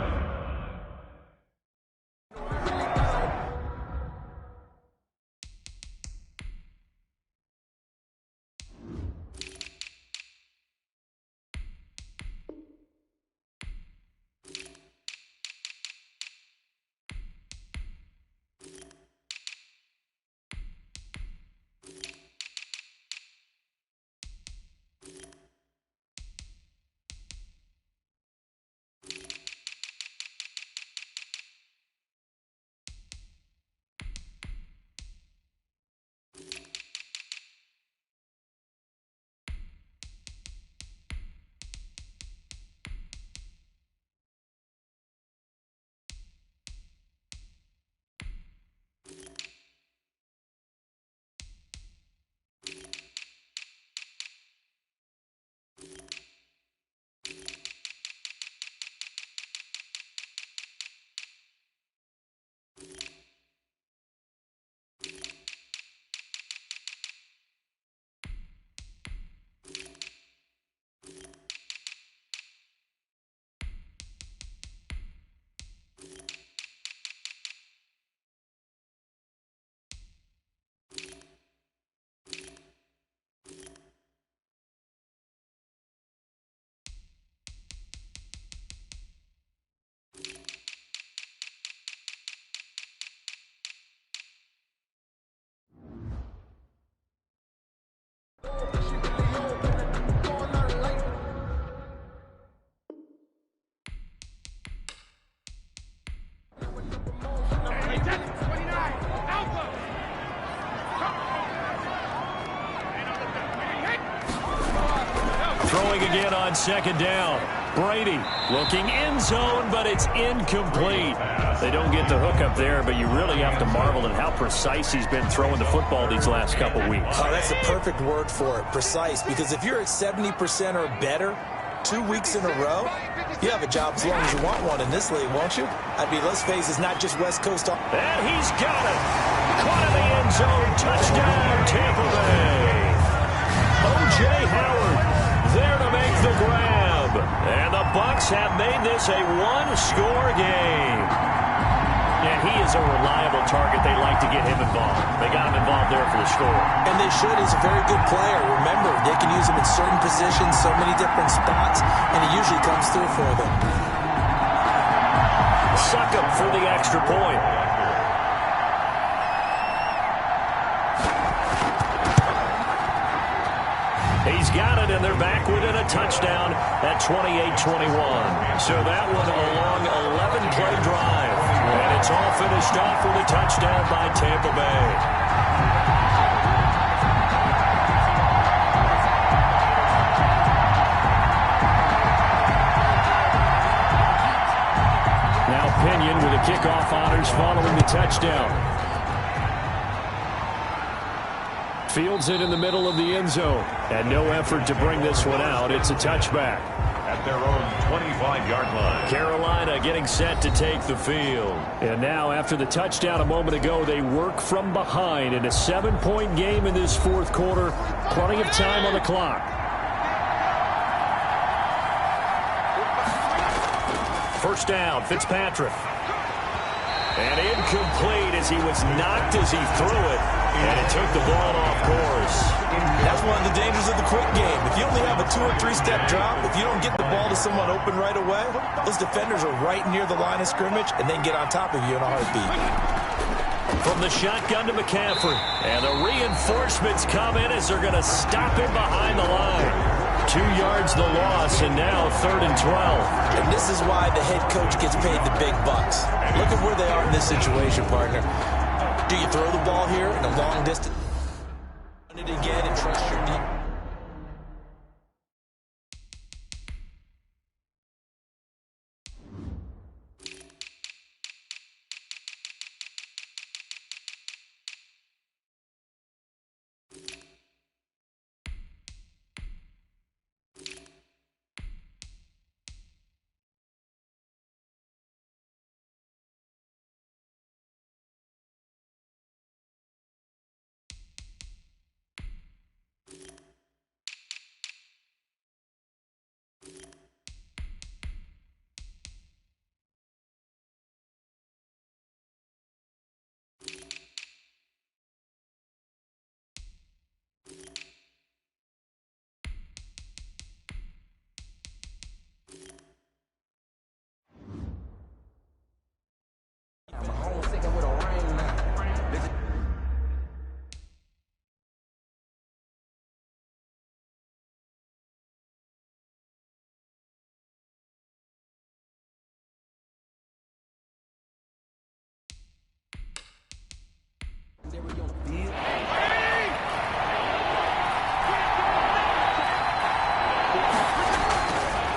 Throwing again on second down. Brady looking end zone, but it's incomplete. They don't get the hook up there, but you really have to marvel at how precise he's been throwing the football these last couple weeks. Oh, that's the perfect word for it, precise, because if you're at 70% or better 2 weeks in a row, you have a job as long as you want one in this league, won't you? I mean, let's face it, it's not just West Coast. And he's got it. Caught in the end zone. Touchdown, Tampa Bay. O.J. Howard there to make the grab. And the Bucs have made this a one-score game. And he is a reliable target. They like to get him involved. They got him involved there for the score. And they should. He's a very good player. Remember, they can use him in certain positions, so many different spots, and he usually comes through for them. Succop for the extra point. He's got it, and they're back within a touchdown at 28-21. So that one a long 11-play drive. And it's all finished off with a touchdown by Tampa Bay. Now Pinion with the kickoff honors following the touchdown. Fields it in the middle of the end zone. And no effort to bring this one out. It's a touchback. At their own 25-yard line. Carolina getting set to take the field. And now after the touchdown a moment ago, they work from behind in a 7-point game in this fourth quarter. Plenty of time on the clock. First down, Fitzpatrick. And incomplete as he was knocked as he threw it. And it took the ball off course. That's one of the dangers of the quick game. If you only have a 2- or 3-step drop, if you don't get the ball to someone open right away, those defenders are right near the line of scrimmage and they can get on top of you in a heartbeat. From the shotgun to McCaffrey. And the reinforcements come in as they're going to stop him behind the line. 2 yards the loss, and now 3rd and 12. And this is why the head coach gets paid the big bucks. Look at where they are in this situation, partner. Do you throw the ball here in a long distance? Run it again and trust your deep.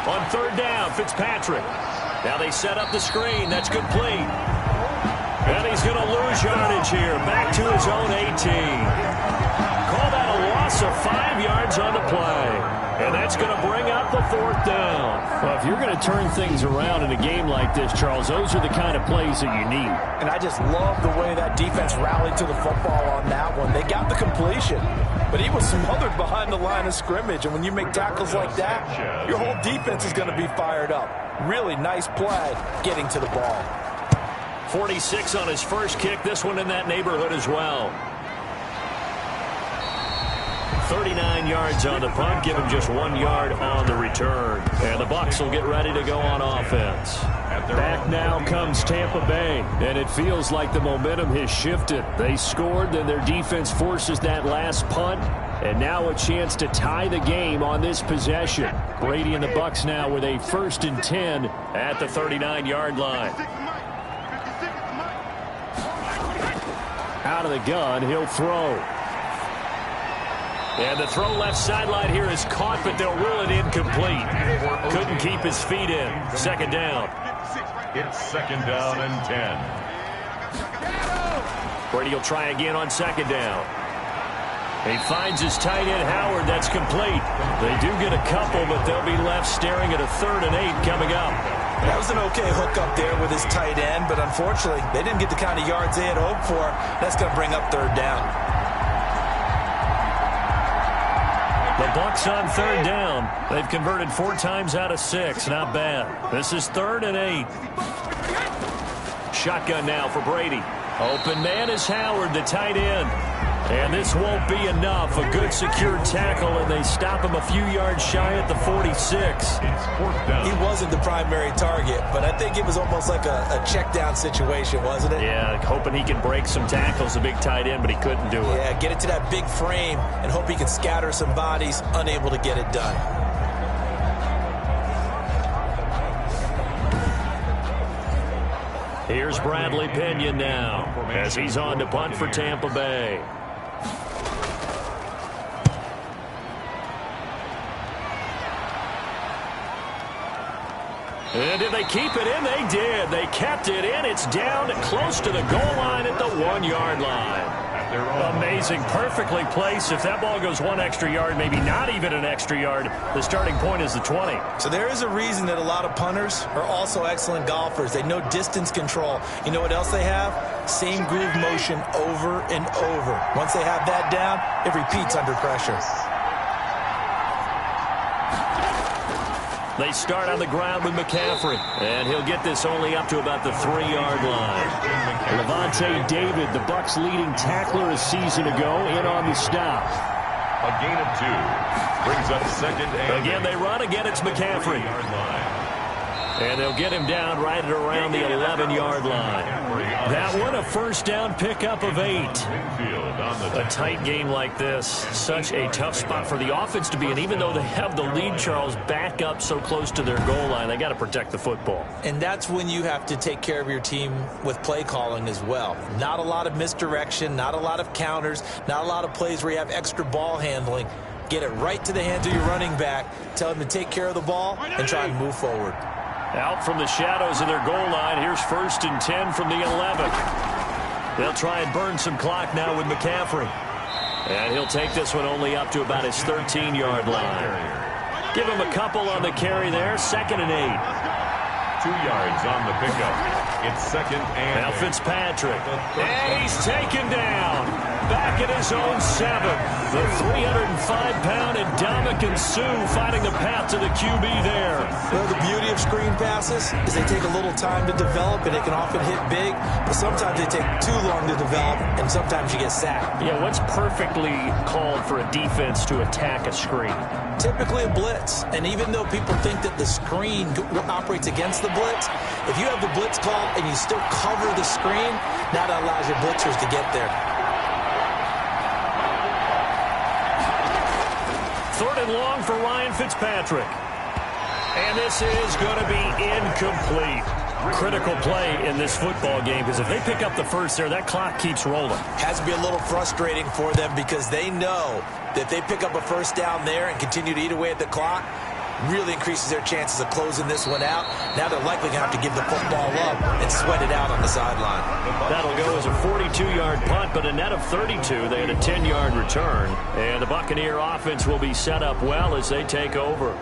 On 3rd down, Fitzpatrick. Now they set up the screen. That's complete. And he's going to lose yardage here. Back to his own 18. Call that a loss of 5 yards on the play. And that's going to bring up the 4th down. Well, if you're going to turn things around in a game like this, Charles, those are the kind of plays that you need. And I just love the way that defense rallied to the football on that one. They got the completion, but he was smothered behind the line of scrimmage. And when you make tackles like that, your whole defense is going to be fired up. Really nice play getting to the ball. 46 on his first kick. This one in that neighborhood as well. 39 yards on the punt, give him just 1 yard on the return. And the Bucs will get ready to go on offense. Back now comes Tampa Bay, and it feels like the momentum has shifted. They scored, then their defense forces that last punt, and now a chance to tie the game on this possession. Brady and the Bucs now with a 1st and 10 at the 39-yard line. Out of the gun, he'll throw. And the throw left sideline here is caught, but they'll rule it incomplete. Couldn't keep his feet in. Second down. It's second down and 10. Brady will try again on second down. He finds his tight end, Howard. That's complete. They do get a couple, but they'll be left staring at a 3rd and 8 coming up. That was an okay hook up there with his tight end, but unfortunately, they didn't get the kind of yards they had hoped for. That's going to bring up 3rd down. The Bucs on 3rd down. They've converted 4 times out of 6. Not bad. This is 3rd and 8. Shotgun now for Brady. Open man is Howard, the tight end. And this won't be enough. A good secured tackle, and they stop him a few yards shy at the 46. He wasn't the primary target, but I think it was almost like a check down situation, wasn't it? Yeah, hoping he can break some tackles, a big tight end, but he couldn't do it. Yeah, get it to that big frame and hope he can scatter some bodies, unable to get it done. Here's Bradley Pinion now as he's on to punt for Tampa Bay. And did they keep it in? They did. They kept it in. It's down close to the goal line at the 1-yard line. Amazing. Perfectly placed. If that ball goes 1 extra yard, maybe not even an extra yard, the starting point is the 20. So there is a reason that a lot of punters are also excellent golfers. They know distance control. You know what else they have? Same groove motion over and over. Once they have that down, it repeats under pressure. They start on the ground with McCaffrey, and he'll get this only up to about the 3-yard line. Levante David, the Bucs' leading tackler a season ago, in on the stop. A gain of 2 brings up second and again. They run again. It's McCaffrey, and they'll get him down right at around the 11-yard line. That one a first down pickup of 8. A tight game like this, such a tough spot for the offense to be in. Even though they have the lead, Charles, back up so close to their goal line, they got to protect the football. And that's when you have to take care of your team with play calling as well. Not a lot of misdirection, not a lot of counters, not a lot of plays where you have extra ball handling. Get it right to the hands of your running back, tell him to take care of the ball, and try and move forward. Out from the shadows of their goal line, here's 1st and 10 from the 11. They'll try and burn some clock now with McCaffrey. And he'll take this one only up to about his 13-yard line. Give him a couple on the carry there. 2nd and 8. 2 yards on the pickup. It's 2nd and now Fitzpatrick. And he's taken down. Back at his own 7. The 305-pound Ndamukong Suh finding the path to the QB there. Well, the beauty of screen passes is they take a little time to develop, and they can often hit big, but sometimes they take too long to develop, and sometimes you get sacked. Yeah, what's perfectly called for a defense to attack a screen? Typically a blitz, and even though people think that the screen operates against the blitz, if you have the blitz call and you still cover the screen, that allows your blitzers to get there. 3rd and long for Ryan Fitzpatrick. And this is going to be incomplete. Critical play in this football game, because if they pick up the first there, that clock keeps rolling. Has to be a little frustrating for them, because they know that if they pick up a first down there and continue to eat away at the clock, really increases their chances of closing this one out. Now they're likely going to have to give the football up and sweat it out on the sideline. That'll go as a 42-yard punt, but a net of 32. They had a 10-yard return. And the Buccaneer offense will be set up well as they take over.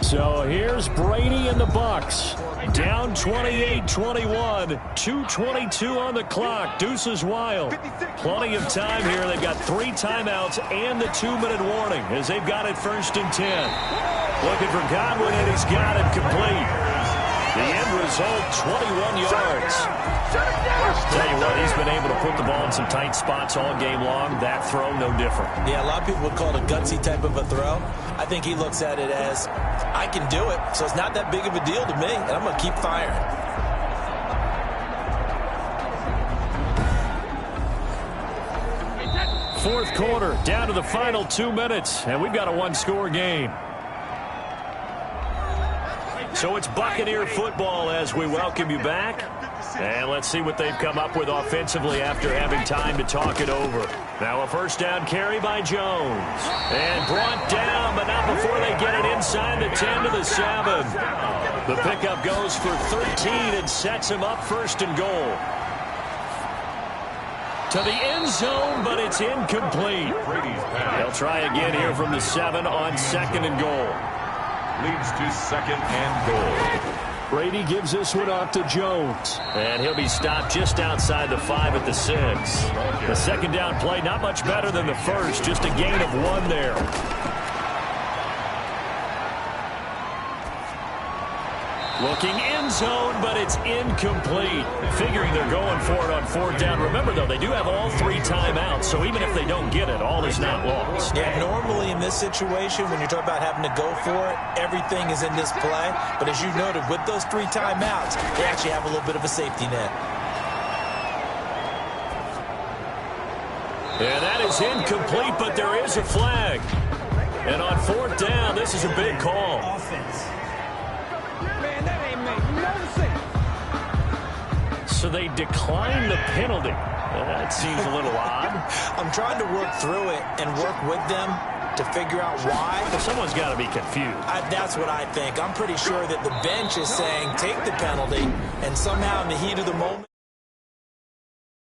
So here's Brady and the Bucs. Down 28-21. 2:22 on the clock. Deuces wild. Plenty of time here. They've got 3 timeouts and the 2-minute warning as they've got it 1st and 10. Looking for Godwin, and he's got it complete. The end result, 21 yards. Tell you what, he's been able to put the ball in some tight spots all game long. That throw, no different. Yeah, a lot of people would call it a gutsy type of a throw. I think he looks at it as, I can do it, so it's not that big of a deal to me, and I'm going to keep firing. Fourth quarter, down to the final 2 minutes, and we've got a 1-score game. So it's Buccaneer football as we welcome you back. And let's see what they've come up with offensively after having time to talk it over. Now a first down carry by Jones. And brought down, but not before they get it inside the 10 to the 7. The pickup goes for 13 and sets him up first and goal. To the end zone, but it's incomplete. They'll try again here from the 7 on second and goal. Leads to second and goal. Brady gives this one off to Jones. And he'll be stopped just outside the 5 at the 6. The second down play, not much better than the first, just a gain of 1 there. Looking end zone, but it's incomplete. Figuring they're going for it on 4th down. Remember, though, they do have all 3 timeouts, so even if they don't get it, all is not lost. Yeah, normally in this situation, when you're talking about having to go for it, everything is in this play. But as you noted, with those 3 timeouts, they actually have a little bit of a safety net. And that is incomplete, but there is a flag. And on 4th down, this is a big call. So they decline the penalty. That seems a little odd. I'm trying to work through it and work with them to figure out why. Well, someone's got to be confused. That's what I think. I'm pretty sure that the bench is saying take the penalty, and somehow in the heat of the moment,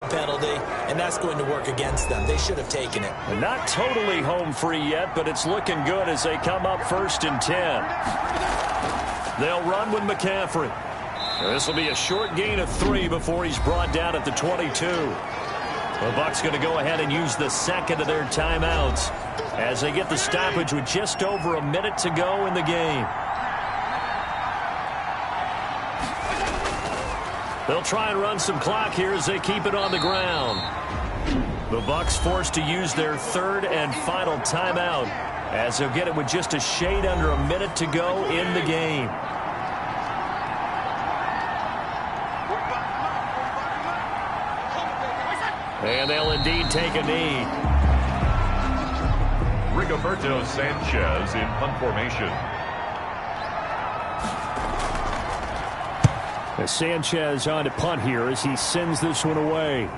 penalty, and that's going to work against them. They should have taken it. And not totally home free yet, but it's looking good as they come up 1st and 10. They'll run with McCaffrey. This will be a short gain of 3 before he's brought down at the 22. The Bucs going to go ahead and use the second of their timeouts as they get the stoppage with just over a minute to go in the game. They'll try and run some clock here as they keep it on the ground. The Bucs forced to use their 3rd and final timeout as they'll get it with just a shade under a minute to go in the game. And they'll indeed take a knee. Rigoberto Sanchez in punt formation. Sanchez on to punt here as he sends this one away.